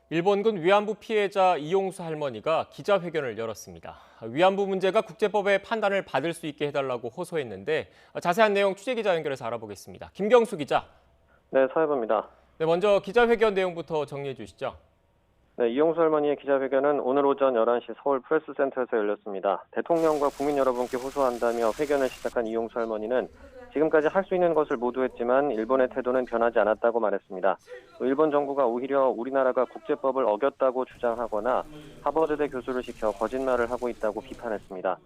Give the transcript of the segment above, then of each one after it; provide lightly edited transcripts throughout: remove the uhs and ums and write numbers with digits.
일본군 위안부 피해자 이용수 할머니가 기자회견을 열었습니다. 위안부 문제가 국제법의 판단을 받을 수 있게 해달라고 호소했는데 자세한 내용 취재기자 연결해서 알아보겠습니다. 김경수 기자. 네, 서해부입니다. 네, 먼저 기자회견 내용부터 정리해 주시죠. 네, 이용수 할머니의 기자회견은 오늘 오전 11시 서울 프레스센터에서 열렸습니다. 대통령과 국민 여러분께 호소한다며 회견을 시작한 이용수 할머니는 지금까지 할 수 있는 것을 모두 했지만 일본의 태도는 변하지 않았다고 말했습니다. 또 일본 정부가 오히려 우리나라가 국제법을 어겼다고 주장하거나 하버드대 교수를 시켜 거짓말을 하고 있다고 비판했습니다.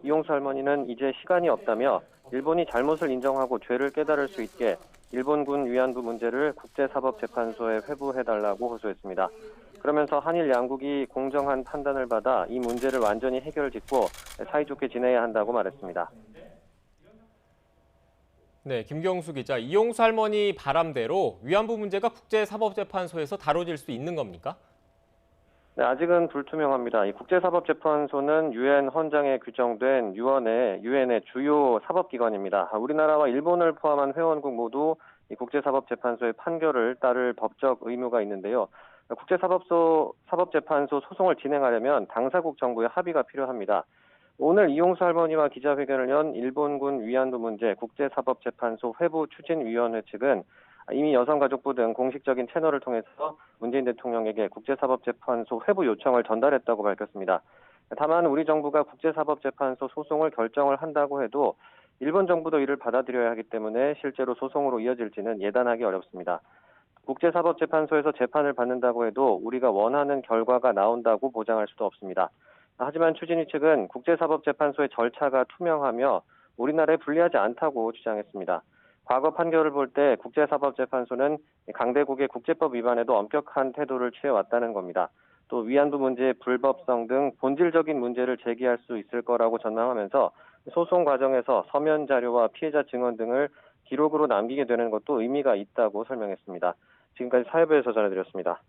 이용수 할머니는 이제 시간이 없다며 일본이 잘못을 인정하고 죄를 깨달을 수 있게 일본군 위안부 문제를 국제사법재판소에 회부해달라고 호소했습니다. 그러면서 한일 양국이 공정한 판단을 받아 이 문제를 완전히 해결짓고 사이좋게 지내야 한다고 말했습니다. 네, 김경수 기자. 이용수 할머니 바람대로 위안부 문제가 국제사법재판소에서 다뤄질 수 있는 겁니까? 네, 아직은 불투명합니다. 이 국제사법재판소는 유엔 헌장에 규정된 유엔의 주요 사법기관입니다. 우리나라와 일본을 포함한 회원국 모두 이 국제사법재판소의 판결을 따를 법적 의무가 있는데요. 국제사법재판소 소송을 진행하려면 당사국 정부의 합의가 필요합니다. 오늘 이용수 할머니와 기자회견을 연 일본군 위안부 문제 국제사법재판소 회부 추진위원회 측은 이미 여성가족부 등 공식적인 채널을 통해서 문재인 대통령에게 국제사법재판소 회부 요청을 전달했다고 밝혔습니다. 다만 우리 정부가 국제사법재판소 소송을 결정을 한다고 해도 일본 정부도 이를 받아들여야 하기 때문에 실제로 소송으로 이어질지는 예단하기 어렵습니다. 국제사법재판소에서 재판을 받는다고 해도 우리가 원하는 결과가 나온다고 보장할 수도 없습니다. 하지만 추진위 측은 국제사법재판소의 절차가 투명하며 우리나라에 불리하지 않다고 주장했습니다. 과거 판결을 볼 때 국제사법재판소는 강대국의 국제법 위반에도 엄격한 태도를 취해왔다는 겁니다. 또 위안부 문제의 불법성 등 본질적인 문제를 제기할 수 있을 거라고 전망하면서 소송 과정에서 서면 자료와 피해자 증언 등을 기록으로 남기게 되는 것도 의미가 있다고 설명했습니다. 지금까지 사회부에서 전해드렸습니다.